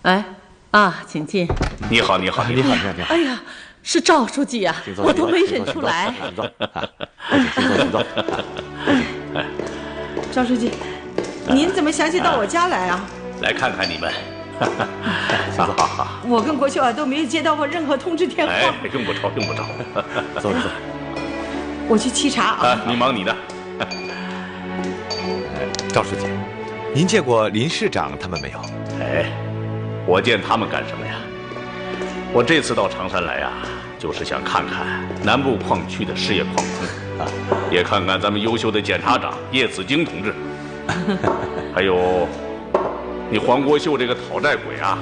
哎，请进。你好，你好，你好。哎呀，是赵书记呀，我都没认出来。请坐。赵书记，您怎么想起到我家来啊？来看看你们。好。我跟国秀都没有接到过任何通知电话。哎，用不着。坐。我去沏茶啊。你忙你的。赵书记，您见过林市长他们没有？哎，我见他们干什么呀？我这次到常山来呀，就是想看看南部矿区的事业矿工，也看看咱们优秀的检察长叶子京同志，还有你黄国秀这个讨债鬼啊，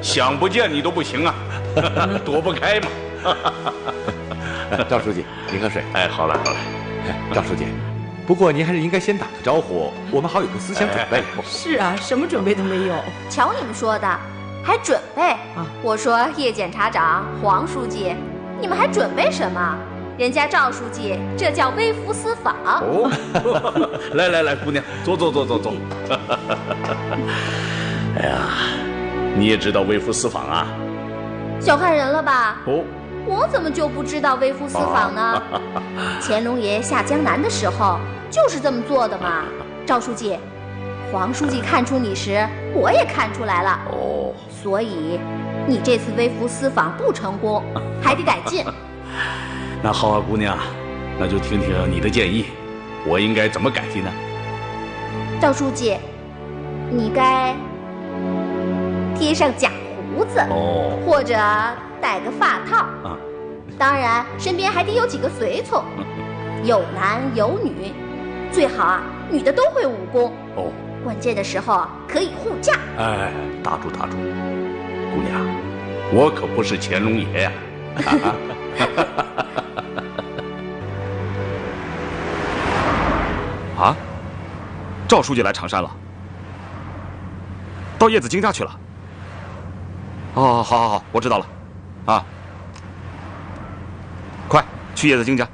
想不见你都不行啊，躲不开嘛。赵书记，您喝水。哎，好了。赵书记，不过您还是应该先打个招呼，我们好有个思想准备。是啊，什么准备都没有。瞧你们说的，还准备啊？我说叶检察长、黄书记，你们还准备什么？人家赵书记这叫微服私访。哦，来，姑娘，坐。哎呀，你也知道微服私访啊？小看人了吧？哦。我怎么就不知道微服私访呢？乾隆爷下江南的时候就是这么做的嘛。赵书记，黄书记看出你时，我也看出来了。哦，所以你这次微服私访不成功，还得改进。那好啊，姑娘，那就听听你的建议，我应该怎么改进呢？赵书记，你该贴上假胡子，或者戴个发套。当然，身边还得有几个随从，有男有女，最好啊，女的都会武功。哦，关键的时候可以护驾。哎，打住，姑娘，我可不是乾隆爷呀。啊，赵书记来常山了，到叶子京家去了。哦，好，我知道了，啊。快去叶子京家。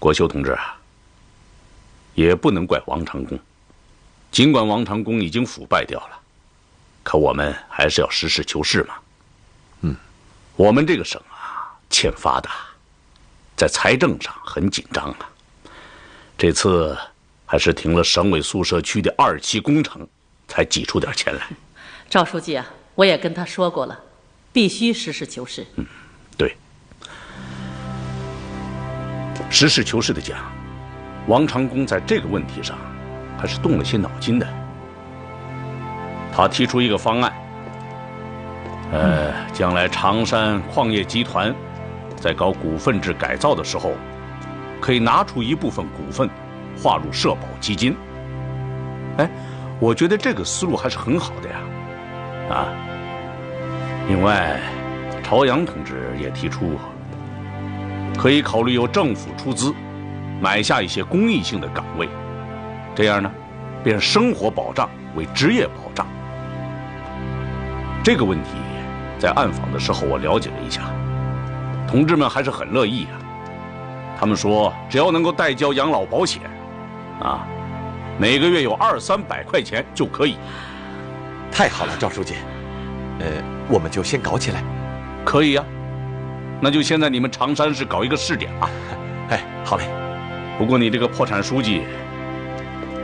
国修同志啊，也不能怪王长公，尽管王长公已经腐败掉了，可我们还是要实事求是嘛。我们这个省啊，欠发达，在财政上很紧张啊。这次还是停了省委宿舍区的2期工程，才挤出点钱来。赵书记啊，我也跟他说过了，必须实事求是。对。实事求是的讲，王长公在这个问题上还是动了些脑筋的。他提出一个方案，将来常山矿业集团在搞股份制改造的时候，可以拿出一部分股份划入社保基金。哎，我觉得这个思路还是很好的呀。另外，朝阳同志也提出，可以考虑由政府出资买下一些公益性的岗位，这样呢，便生活保障为职业保障。这个问题在暗访的时候我了解了一下，同志们还是很乐意啊。他们说，只要能够代交养老保险，每个月有200-300块钱就可以。太好了，赵书记，我们就先搞起来。可以呀，那就先在你们常山市搞一个试点吧。哎，好嘞。不过你这个破产书记，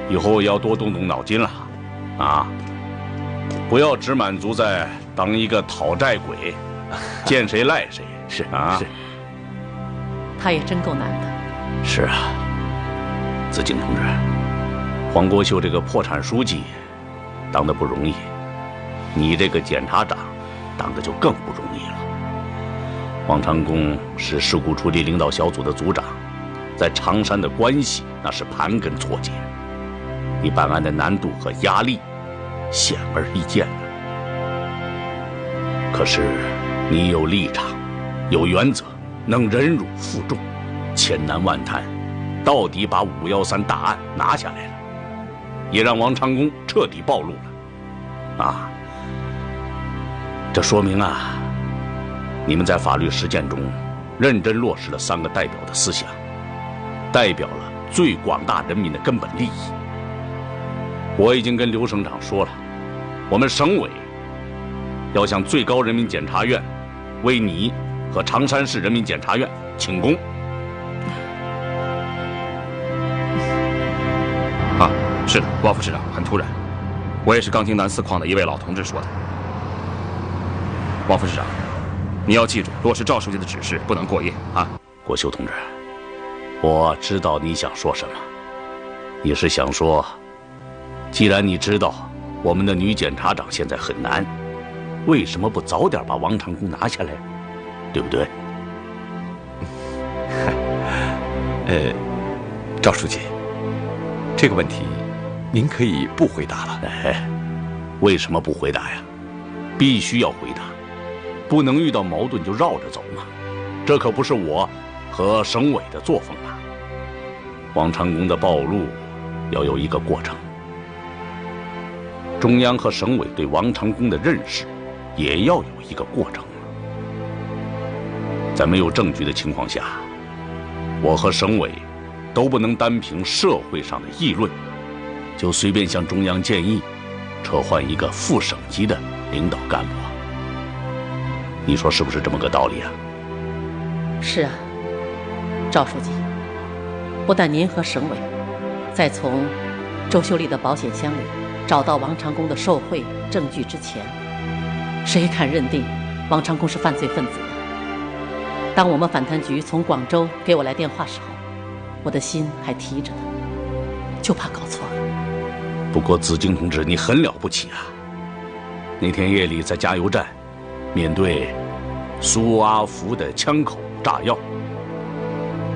以后要多动动脑筋了，不要只满足在当一个讨债鬼，见谁赖谁。是。他也真够难的。是啊，子敬同志，黄国秀这个破产书记当得不容易，你这个检察长当得就更不容易了。王长公是事故处理领导小组的组长，在常山的关系那是盘根错节，你办案的难度和压力显而易见的。可是你有立场，有原则，能忍辱负重，千难万难，到底把513大案拿下来了，也让王长公彻底暴露了。这说明你们在法律实践中认真落实了3个代表的思想，代表了最广大人民的根本利益。我已经跟刘省长说了，我们省委要向最高人民检察院为你和常山市人民检察院请功。啊，是的，汪副市长，很突然，我也是刚听南四矿的一位老同志说的。汪副市长，你要记住，落实赵书记的指示，不能过夜啊！国修同志，我知道你想说什么，你是想说，既然你知道我们的女检察长现在很难，为什么不早点把王长工拿下来，对不对？赵书记，这个问题您可以不回答了。为什么不回答呀？必须要回答，不能遇到矛盾就绕着走嘛。这可不是我和省委的作风啊。王长工的暴露要有一个过程，中央和省委对王长工的认识也要有一个过程。在没有证据的情况下，我和省委都不能单凭社会上的议论，就随便向中央建议撤换一个副省级的领导干部。你说是不是这么个道理啊？是啊，赵书记，不但您和省委在从周秀丽的保险箱里找到王长工的受贿证据之前，谁敢认定王长工是犯罪分子呢？当我们反贪局从广州给我来电话时候，我的心还提着呢，就怕搞错了。不过子敬同志，你很了不起啊！那天夜里在加油站，面对苏阿福的枪口炸药，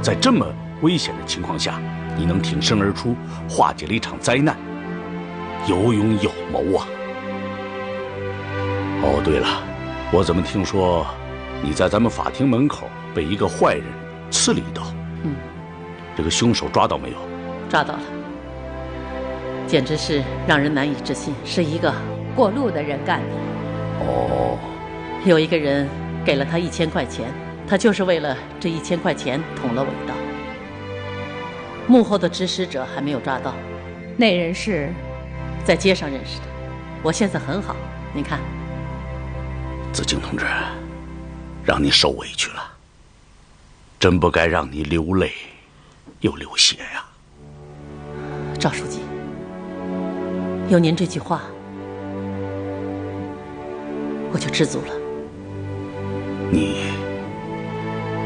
在这么危险的情况下，你能挺身而出，化解了一场灾难，有勇有谋啊！哦，对了，我怎么听说你在咱们法庭门口被一个坏人刺了一刀？这个凶手抓到没有？抓到了，简直是让人难以置信，是一个过路的人干的。哦，有一个人给了他1000块钱，他就是为了这1000块钱捅了我一刀。幕后的指使者还没有抓到，那人是在街上认识的。我现在很好，您看。子敬同志，让你受委屈了，真不该让你流泪又流血呀。赵书记，有您这句话，我就知足了。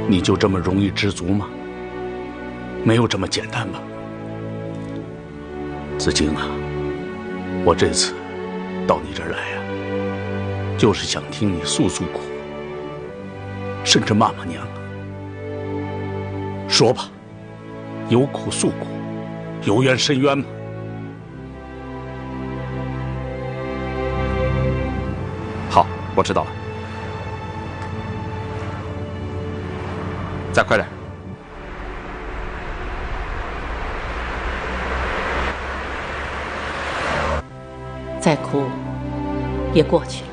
你就这么容易知足吗？没有这么简单吧？子敬啊，我这次到你这儿来呀，就是想听你诉诉苦，甚至骂骂娘。说吧，有苦诉苦，有冤申冤吗？好，我知道了。再快点。再苦也过去了。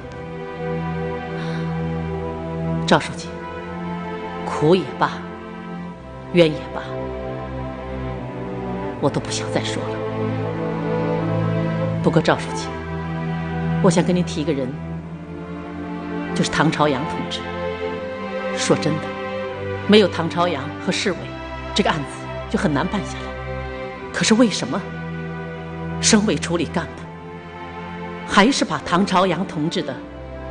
赵书记，苦也罢，冤也罢，我都不想再说了。不过赵书记，我想跟您提一个人，就是唐朝阳同志。说真的，没有唐朝阳和市委，这个案子就很难办下来。可是为什么省委处理干部还是把唐朝阳同志的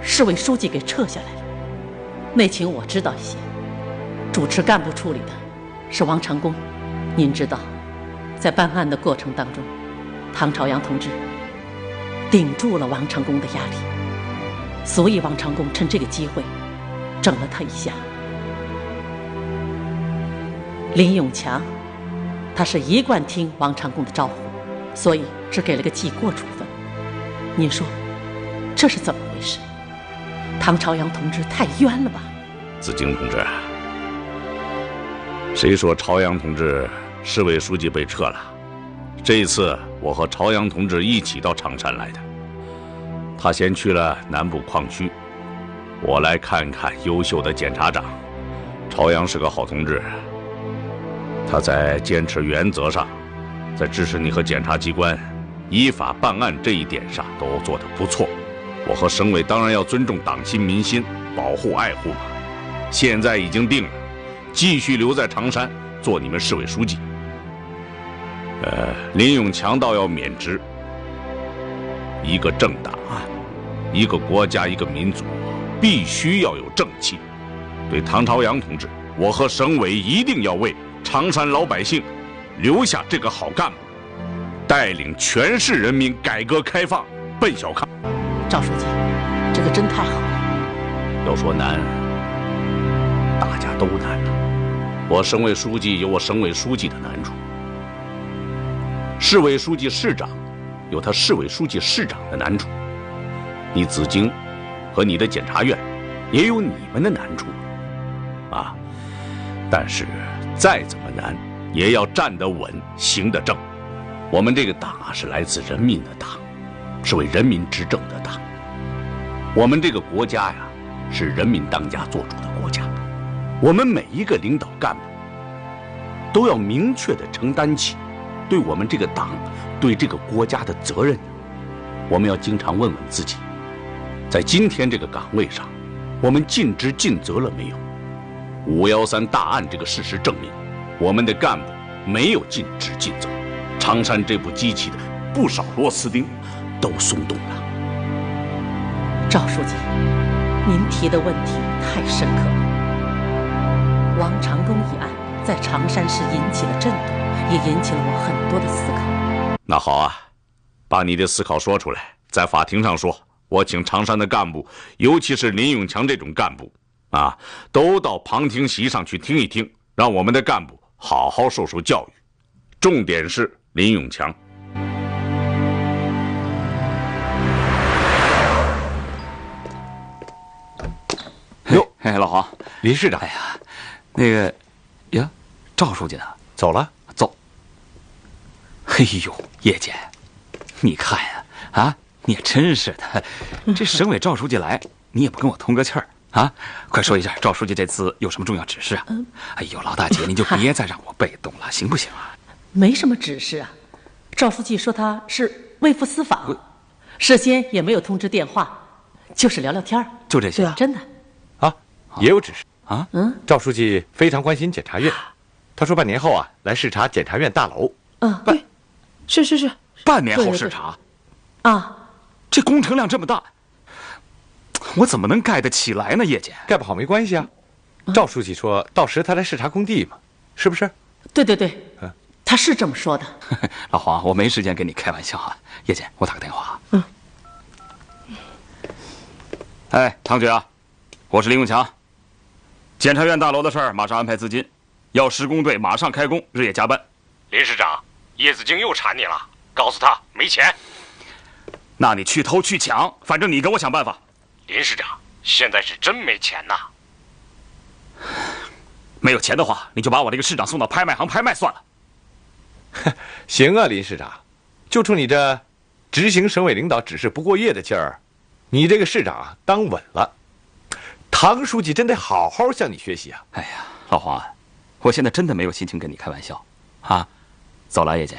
市委书记给撤下来了？内情我知道一些，主持干部处理的是王长工。您知道，在办案的过程当中，唐朝阳同志顶住了王长工的压力，所以王长工趁这个机会整了他一下。林永强他是一贯听王长工的招呼，所以只给了个记过处分。您说这是怎么回事？唐朝阳同志太冤了吧？子敬同志，谁说朝阳同志市委书记被撤了？这一次我和朝阳同志一起到常山来的，他先去了南部矿区，我来看看优秀的检察长，朝阳是个好同志，他在坚持原则上，在支持你和检察机关依法办案这一点上都做得不错。我和省委当然要尊重党心民心，保护爱护嘛。现在已经定了，继续留在常山做你们市委书记。林永强倒要免职。一个政党啊，一个国家，一个民族，必须要有正气。对唐朝阳同志，我和省委一定要为常山老百姓留下这个好干部，带领全市人民改革开放，奔小康。赵书记，这个真太好了。要说难，大家都难呐。我省委书记有我省委书记的难处，市委书记市长有他市委书记市长的难处，你紫荆和你的检察院也有你们的难处啊。但是再怎么难，也要站得稳，行得正。我们这个党啊，是来自人民的党，是为人民执政的党。我们这个国家呀，是人民当家作主的国家。我们每一个领导干部都要明确地承担起对我们这个党、对这个国家的责任。我们要经常问问自己，在今天这个岗位上，我们尽职尽责了没有？5.13大案这个事实证明，我们的干部没有尽职尽责。常山这部机器的不少螺丝钉都松动了。赵书记，您提的问题太深刻了。王长东一案在常山市引起了震动，也引起了我很多的思考。那好啊，把你的思考说出来，在法庭上说。我请常山的干部，尤其是林永强这种干部啊，都到旁听席上去听一听，让我们的干部好好受受教育。重点是林永强。哟，哎，老黄，林市长，哎呀，那个，呀，赵书记呢？走了。走。哎呦，叶姐，你看呀，啊，你也真是的，这省委赵书记来，你也不跟我通个气儿啊？快说一下，赵书记这次有什么重要指示啊？哎呦，老大姐，你就别再让我被动了，行不行啊？没什么指示啊，赵书记说他是为赴私访，事先也没有通知电话，就是聊聊天儿，就这些，真的。啊，也有指示啊。赵书记非常关心检察院，他说半年后啊来视察检察院大楼。对，是，半年后视察。啊，这工程量这么大，我怎么能盖得起来呢？叶姐，盖不好没关系啊。赵书记说到时他来视察工地嘛，是不是？对，他是这么说的。老黄，我没时间跟你开玩笑啊。叶姐，我打个电话。哎，唐局啊，我是林永强。检察院大楼的事儿马上安排资金，要施工队马上开工，日夜加班。林市长，叶子京又缠你了，告诉他没钱。那你去偷去抢，反正你给我想办法。林市长，现在是真没钱呐。没有钱的话，你就把我这个市长送到拍卖行拍卖算了。行啊，林市长，就冲你这执行省委领导指示不过夜的劲儿，你这个市长啊当稳了。唐书记真得好好向你学习啊！哎呀，老黄啊，我现在真的没有心情跟你开玩笑啊。走了，叶姐。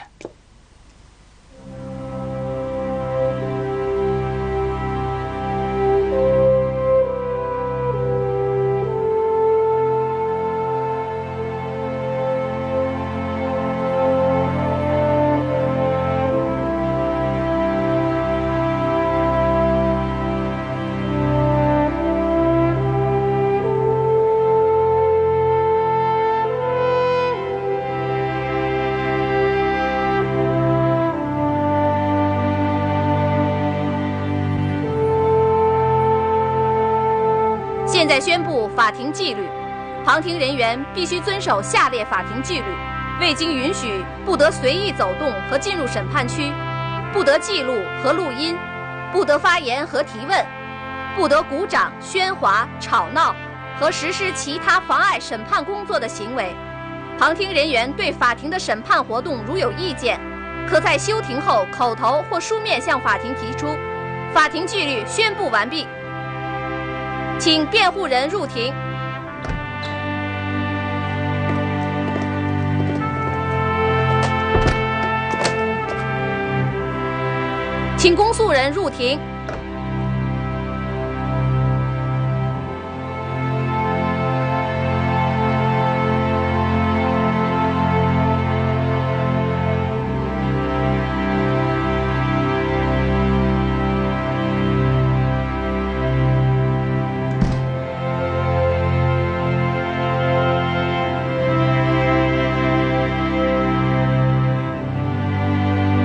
现在宣布法庭纪律，旁听人员必须遵守下列法庭纪律：未经允许，不得随意走动和进入审判区，不得记录和录音，不得发言和提问，不得鼓掌、喧哗、吵闹和实施其他妨碍审判工作的行为。旁听人员对法庭的审判活动如有意见，可在休庭后口头或书面向法庭提出。法庭纪律宣布完毕。请辩护人入庭。请公诉人入庭。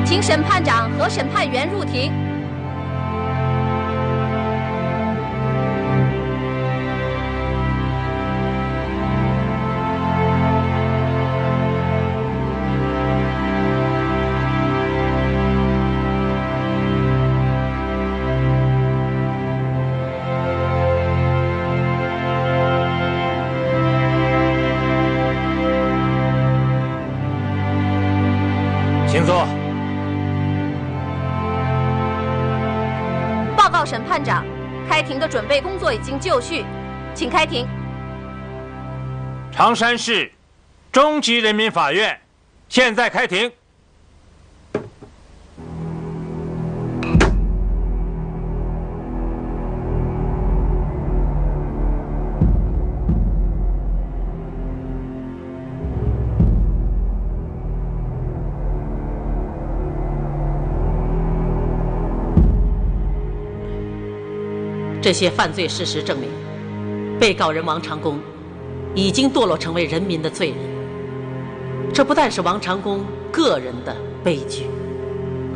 请审判长和审判员入庭。请坐。报告审判长，开庭的准备工作已经就绪，请开庭。长山市中级人民法院现在开庭。这些犯罪事实证明，被告人王长工已经堕落成为人民的罪人。这不但是王长工个人的悲剧，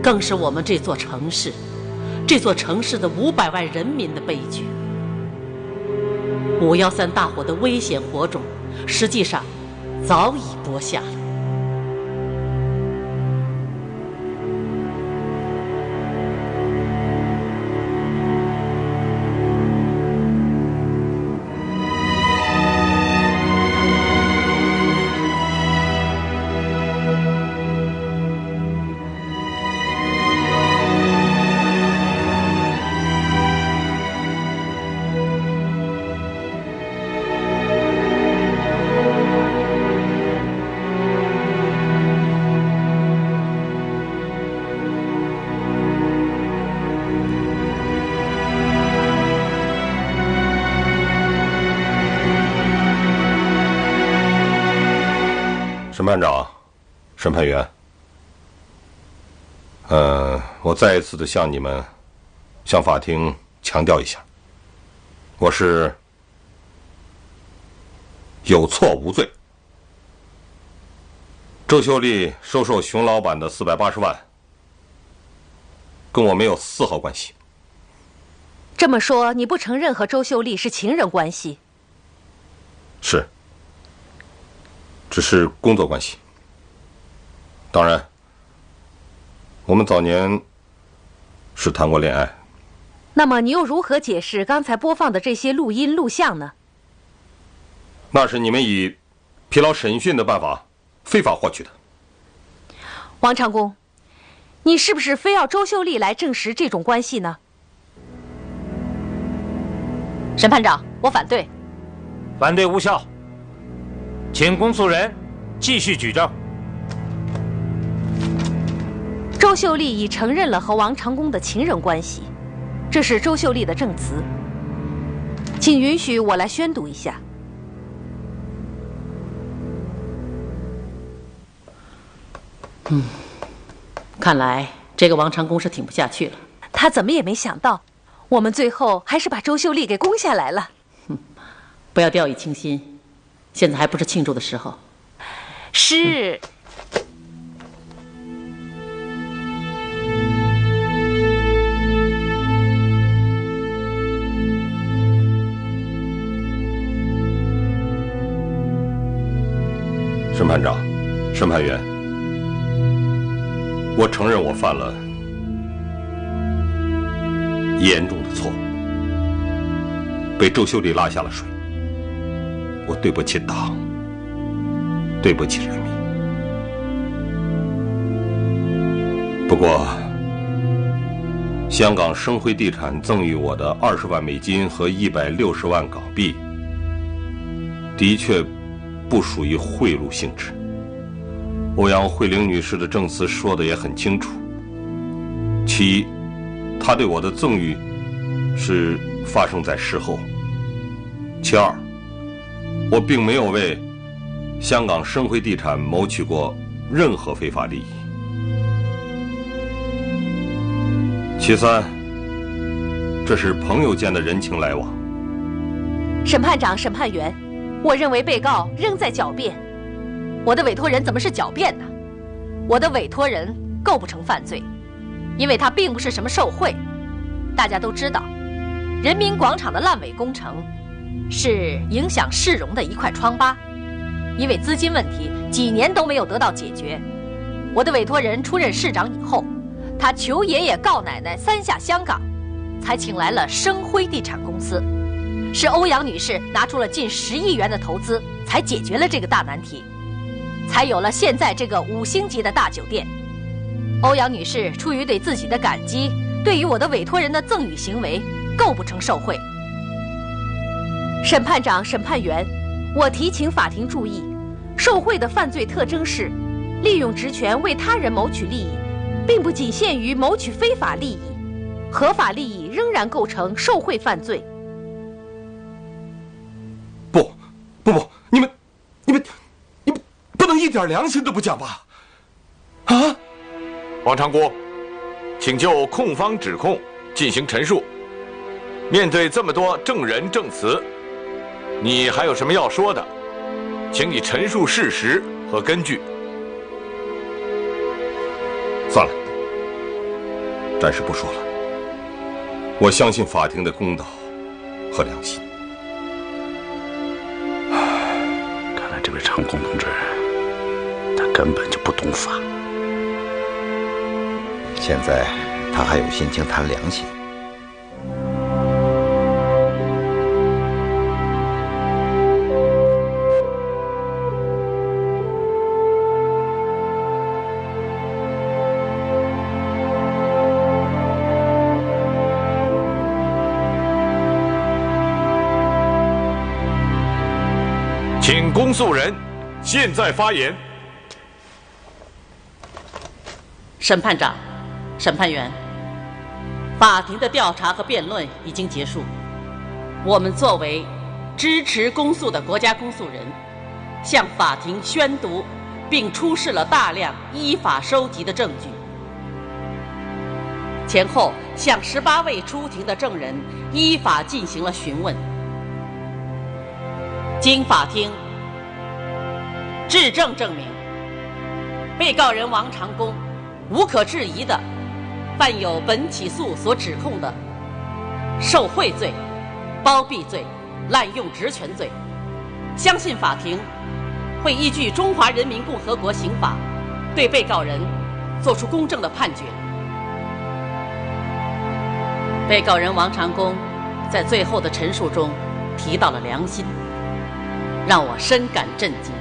更是我们这座城市的500万人民的悲剧。5.13大火的危险火种，实际上早已播下了。审判长，审判员，我再一次的向法庭强调一下，我是有错无罪。周秀丽收受熊老板的480万，跟我没有丝毫关系。这么说，你不承认和周秀丽是情人关系？是。只是工作关系。当然，我们早年是谈过恋爱。那么你又如何解释刚才播放的这些录音录像呢？那是你们以疲劳审讯的办法非法获取的。王长工，你是不是非要周秀丽来证实这种关系呢？审判长，我反对。反对无效。请公诉人继续举证。周秀丽已承认了和王长工的情人关系，这是周秀丽的证词，请允许我来宣读一下。看来这个王长工是挺不下去了。他怎么也没想到，我们最后还是把周秀丽给攻下来了。不要掉以轻心。现在还不是庆祝的时候。是。审判长，审判员，我承认我犯了严重的错误，被周秀丽拉下了水。我对不起党，对不起人民。不过，香港生辉地产赠予我的20万美金和160万港币，的确不属于贿赂性质。欧阳慧玲女士的证词说的也很清楚：其一，他对我的赠与是发生在事后。其二，我并没有为香港生辉地产谋取过任何非法利益。其三，这是朋友间的人情来往。审判长、审判员，我认为被告仍在狡辩。我的委托人怎么是狡辩呢？我的委托人构不成犯罪，因为他并不是什么受贿。大家都知道，人民广场的烂尾工程是影响市容的一块疮疤，因为资金问题，几年都没有得到解决。我的委托人出任市长以后，他求爷爷告奶奶三下香港，才请来了生辉地产公司。是欧阳女士拿出了近10亿元的投资，才解决了这个大难题，才有了现在这个5星级的大酒店。欧阳女士出于对自己的感激，对于我的委托人的赠与行为，构不成受贿。审判长、审判员，我提请法庭注意，受贿的犯罪特征是利用职权为他人谋取利益，并不仅限于谋取非法利益，合法利益仍然构成受贿犯罪。不，你们不能一点良心都不讲吧？啊！王长郭，请就控方指控进行陈述。面对这么多证人证词，你还有什么要说的？请你陈述事实和根据。算了，暂时不说了。我相信法庭的公道和良心。这位长工同志，他根本就不懂法。现在他还有心情谈良心？请公诉人现在发言。审判长、审判员，法庭的调查和辩论已经结束。我们作为支持公诉的国家公诉人，向法庭宣读并出示了大量依法收集的证据。前后向18位出庭的证人依法进行了询问。经法庭质证证明，被告人王长工无可置疑地犯有本起诉所指控的受贿罪、包庇罪、滥用职权罪，相信法庭会依据《中华人民共和国刑法》对被告人作出公正的判决。被告人王长工在最后的陈述中提到了良心，让我深感震惊。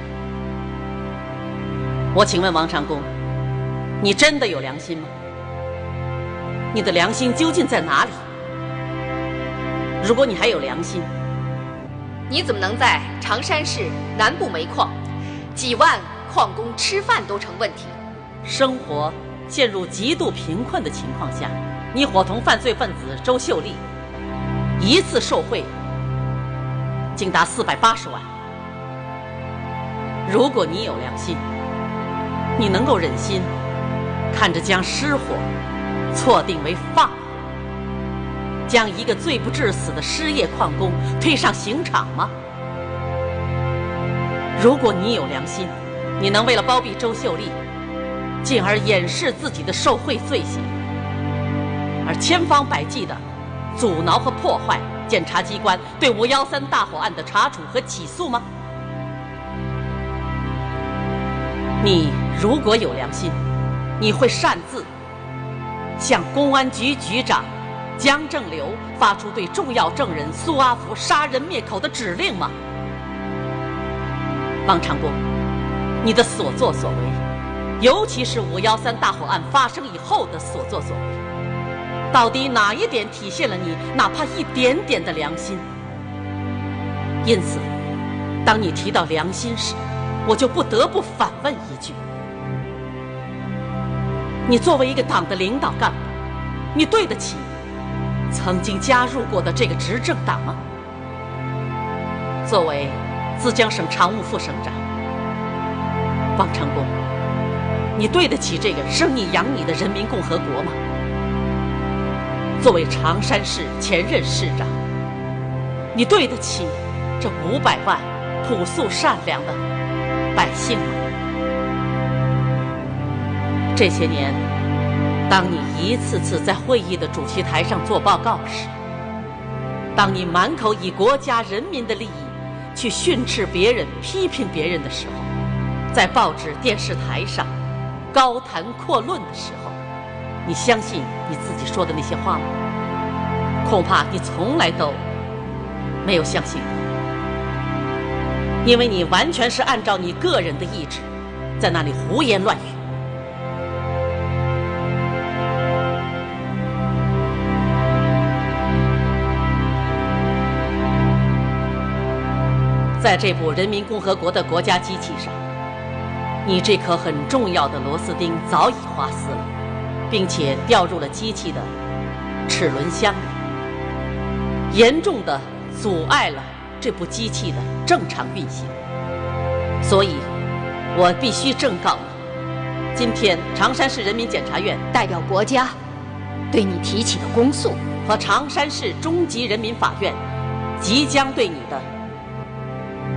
我请问王长工，你真的有良心吗？你的良心究竟在哪里？如果你还有良心，你怎么能在长山市南部煤矿，几万矿工吃饭都成问题？生活陷入极度贫困的情况下，你伙同犯罪分子周秀丽，一次受贿竟达480万。如果你有良心，你能够忍心看着将失火错定为放火，将一个罪不至死的失业矿工推上刑场吗？如果你有良心，你能为了包庇周秀丽，进而掩饰自己的受贿罪行，而千方百计地阻挠和破坏检察机关对513大火案的查处和起诉吗？你如果有良心，你会擅自向公安局局长江正流发出对重要证人苏阿福杀人灭口的指令吗？王长工，你的所作所为，尤其是513大火案发生以后的所作所为，到底哪一点体现了你哪怕一点点的良心？因此，当你提到良心时，我就不得不反问一句：你作为一个党的领导干部，你对得起曾经加入过的这个执政党吗？作为淄江省常务副省长，王长公，你对得起这个生你养你的人民共和国吗？作为常山市前任市长，你对得起这500万朴素善良的百姓吗？这些年，当你一次次在会议的主席台上做报告时，当你满口以国家人民的利益去训斥别人、批评别人的时候，在报纸、电视台上高谈阔论的时候，你相信你自己说的那些话吗？恐怕你从来都没有相信过，因为你完全是按照你个人的意志在那里胡言乱语。在这部人民共和国的国家机器上，你这颗很重要的螺丝钉早已花丝了，并且掉入了机器的齿轮箱里，严重地阻碍了这部机器的正常运行。所以，我必须正告你，今天常山市人民检察院代表国家对你提起的公诉，和常山市中级人民法院即将对你的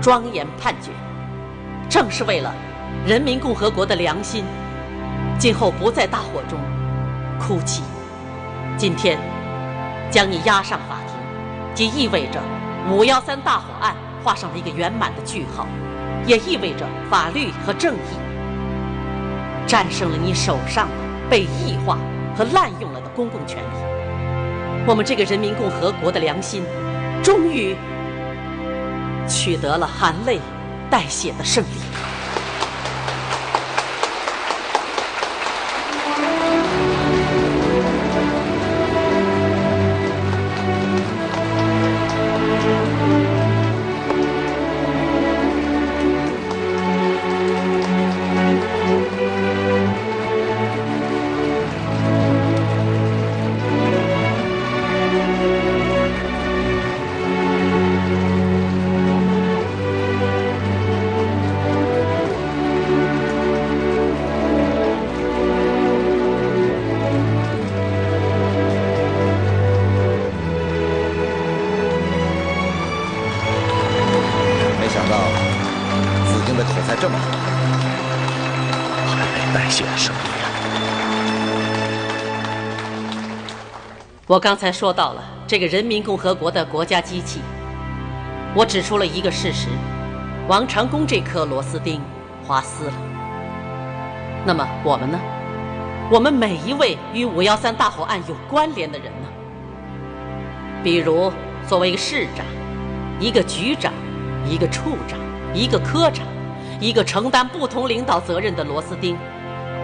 庄严判决，正是为了人民共和国的良心今后不在大火中哭泣。今天将你押上法庭，即意味着513大火案画上了一个圆满的句号，也意味着法律和正义战胜了你手上的被异化和滥用了的公共权利。我们这个人民共和国的良心终于取得了含泪带血的胜利。我刚才说到了这个人民共和国的国家机器，我指出了一个事实：王长公这颗螺丝钉滑丝了。那么我们呢？我们每一位与513大火案有关联的人呢？比如作为一个市长、一个局长、一个处长、一个科长、一个承担不同领导责任的螺丝钉，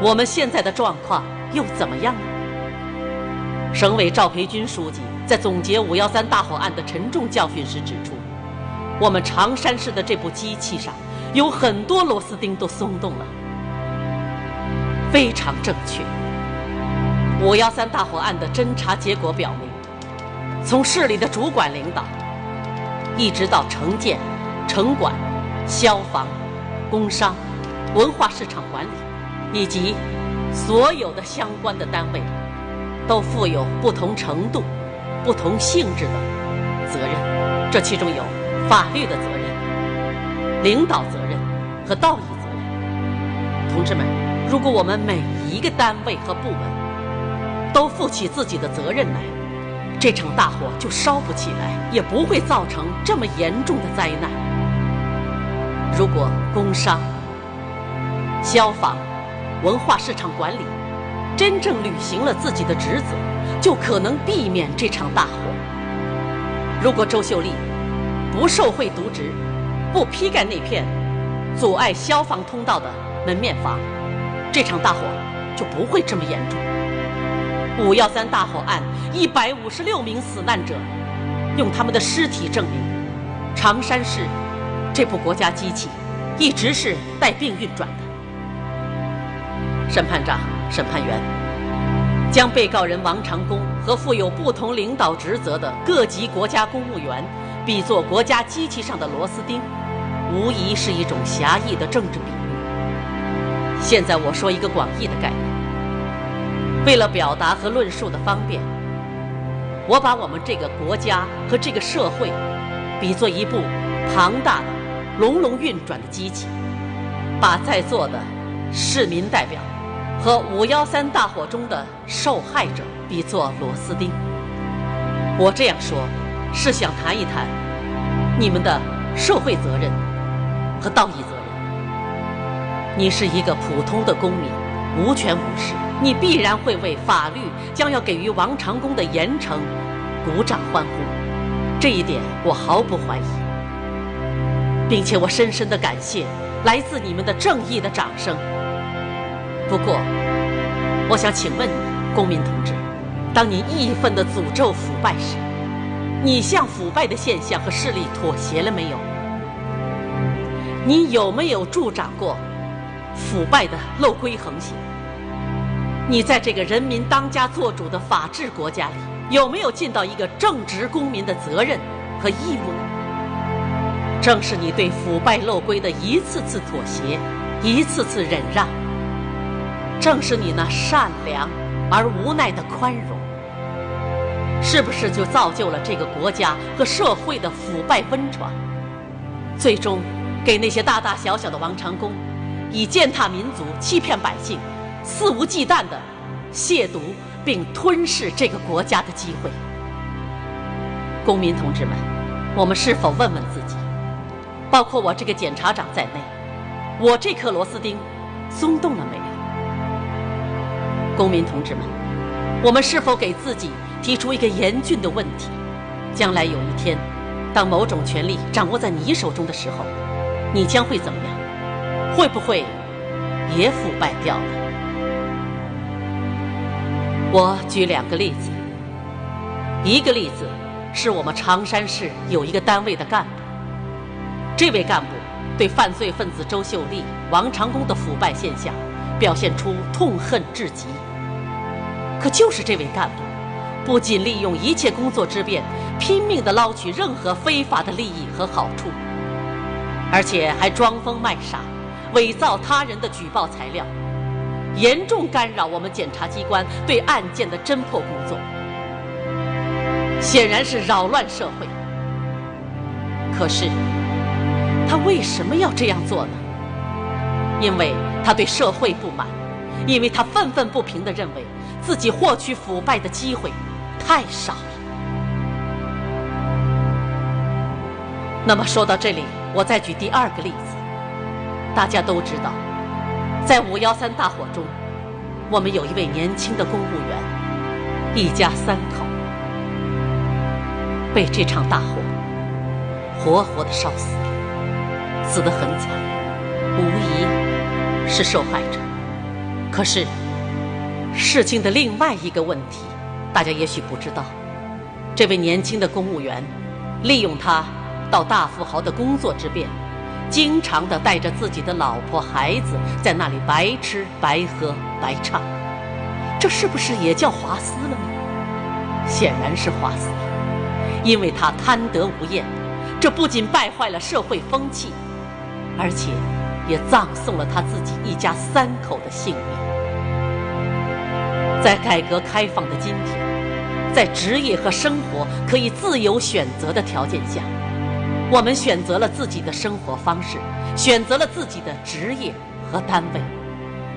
我们现在的状况又怎么样呢？省委赵培军书记在总结513大火案的沉重教训时指出，我们常山市的这部机器上有很多螺丝钉都松动了。非常正确。513大火案的侦查结果表明，从市里的主管领导一直到城建、城管、消防、工商、文化市场管理以及所有的相关的单位，都负有不同程度、不同性质的责任。这其中有法律的责任、领导责任和道义责任。同志们，如果我们每一个单位和部门都负起自己的责任来，这场大火就烧不起来，也不会造成这么严重的灾难。如果工商、消防、文化市场管理真正履行了自己的职责，就可能避免这场大火。如果周秀丽不受贿渎职，不批盖那片阻碍消防通道的门面房，这场大火就不会这么严重。513大火案156名死难者用他们的尸体证明，常山市这部国家机器一直是带病运转的。审判长、审判员将被告人王长公和负有不同领导职责的各级国家公务员比作国家机器上的螺丝钉，无疑是一种狭义的政治比喻。现在我说一个广义的概念，为了表达和论述的方便，我把我们这个国家和这个社会比作一部庞大的、隆隆运转的机器，把在座的市民代表和5·13大火中的受害者比作螺丝钉。我这样说，是想谈一谈你们的社会责任和道义责任。你是一个普通的公民，无权无势，你必然会为法律将要给予王长公的严惩鼓掌欢呼，这一点我毫不怀疑，并且我深深地感谢来自你们的正义的掌声。不过，我想请问你，公民同志，当你义愤地诅咒腐败时，你向腐败的现象和势力妥协了没有？你有没有助长过腐败的漏规横行？你在这个人民当家作主的法治国家里，有没有尽到一个正直公民的责任和义务？正是你对腐败漏规的一次次妥协，一次次忍让，正是你那善良而无奈的宽容，是不是就造就了这个国家和社会的腐败温床，最终给那些大大小小的王长公以践踏民族、欺骗百姓、肆无忌惮地亵渎并吞噬这个国家的机会？公民同志们，我们是否问问自己，包括我这个检察长在内，我这颗螺丝钉松动了没有？公民同志们，我们是否给自己提出一个严峻的问题：将来有一天，当某种权力掌握在你手中的时候，你将会怎么样？会不会也腐败掉了？我举2个例子。一个例子是我们常山市有一个单位的干部，这位干部对犯罪分子周秀丽、王长公的腐败现象表现出痛恨至极。可就是这位干部，不仅利用一切工作之便，拼命地捞取任何非法的利益和好处，而且还装疯卖傻，伪造他人的举报材料，严重干扰我们检察机关对案件的侦破工作，显然是扰乱社会。可是他为什么要这样做呢？因为他对社会不满，因为他愤愤不平地认为自己获取腐败的机会太少了。那么说到这里，我再举第2个例子。大家都知道，在5·13大火中，我们有一位年轻的公务员，一家3口被这场大火活活地烧死了，死得很惨，无疑是受害者。可是事情的另外一个问题，大家也许不知道，这位年轻的公务员利用他到大富豪的工作之便，经常地带着自己的老婆孩子在那里白吃白喝白唱，这是不是也叫滑丝了呢？显然是滑丝了，因为他贪得无厌，这不仅败坏了社会风气，而且也葬送了他自己一家3口的性命。在改革开放的今天，在职业和生活可以自由选择的条件下，我们选择了自己的生活方式，选择了自己的职业和单位，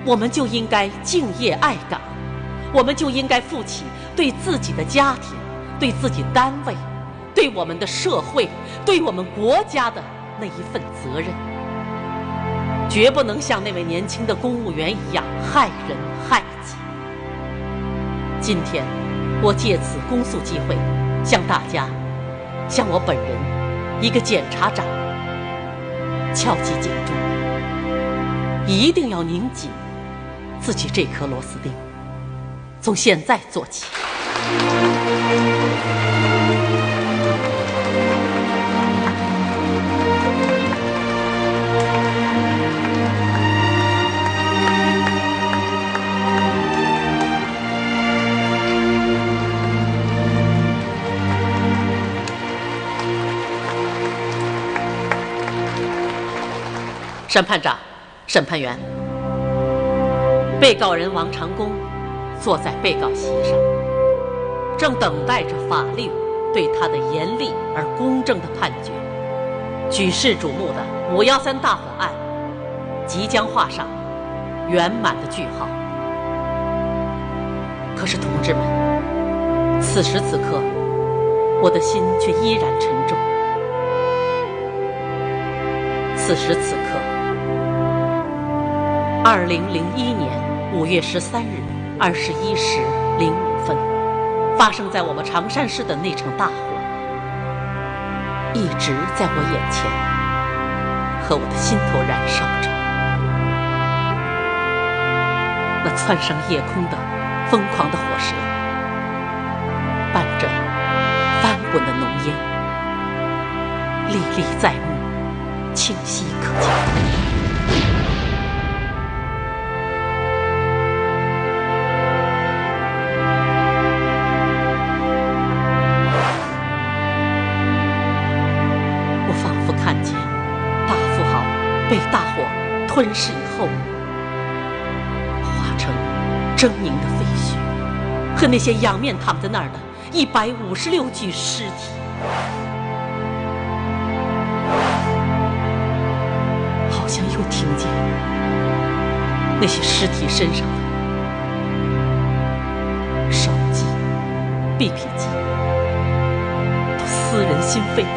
我们就应该敬业爱岗，我们就应该负起对自己的家庭、对自己单位、对我们的社会、对我们国家的那一份责任，绝不能像那位年轻的公务员一样害人害己。今天我借此公诉机会，向大家，向我本人一个检察长敲击警钟，一定要拧紧自己这颗螺丝钉，从现在做起。审判长、审判员，被告人王长工坐在被告席上，正等待着法律对他的严厉而公正的判决。举世瞩目的5.13大火案即将画上圆满的句号。可是同志们，此时此刻，我的心却依然沉重。此时此刻，2001年5月13日21时05分，发生在我们常山市的那场大火，一直在我眼前，和我的心头燃烧着。那窜上夜空的疯狂的火舌，伴着翻滚的浓烟，历历在目，清晰可见。我仿佛看见大富豪被大火吞噬以后，化成狰狞的废墟，和那些仰面躺在那儿的156具尸体。好像又听见那些尸体身上的手机、BP机都撕人心肺的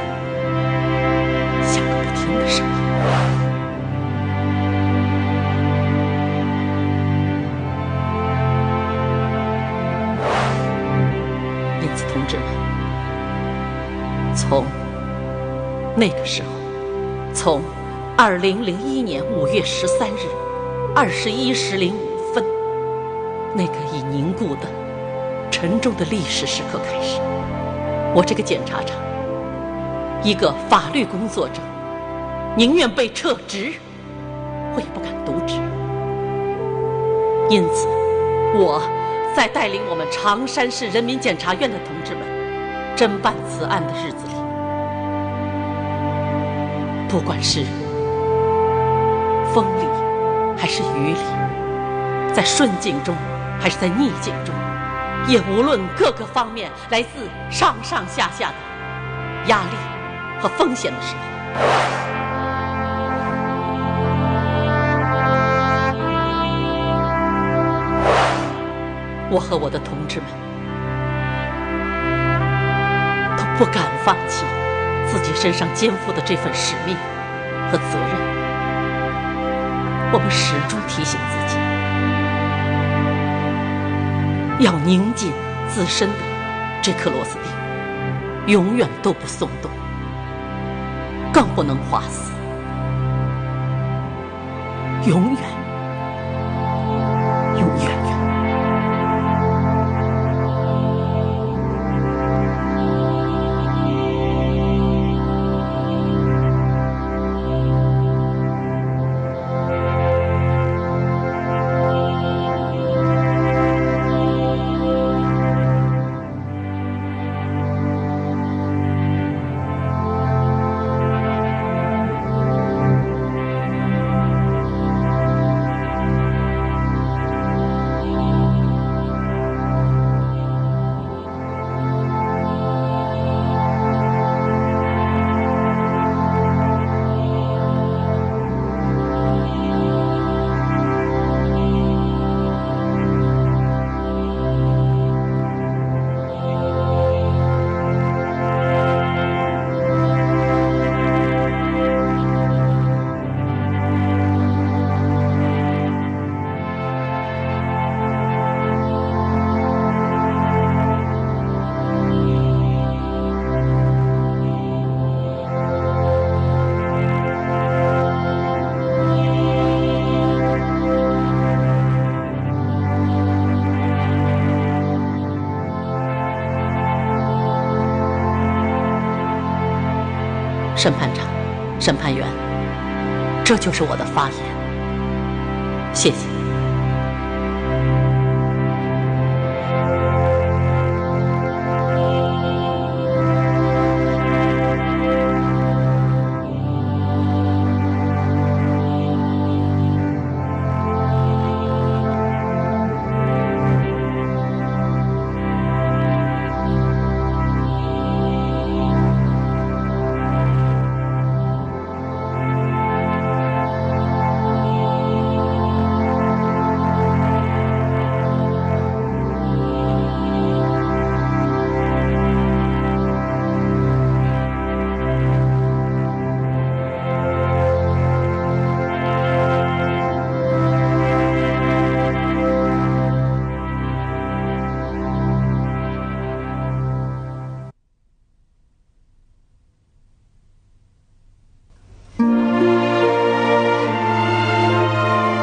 响个不停的声音。因此，同志们，从那个时候，从2001年5月13日21时05分，那个已凝固的沉重的历史时刻开始，我这个检察长，一个法律工作者，宁愿被撤职，我也不敢渎职。因此，我在带领我们常山市人民检察院的同志们侦办此案的日子里，不管是风里还是雨里，在顺境中还是在逆境中，也无论各个方面来自上上下下的压力和风险的时候，我和我的同志们都不敢放弃自己身上肩负的这份使命和责任。我们始终提醒自己，要拧紧自身的这颗螺丝钉，永远都不松动，更不能滑丝，永远永远远。审判长、审判员，这就是我的发言。谢谢。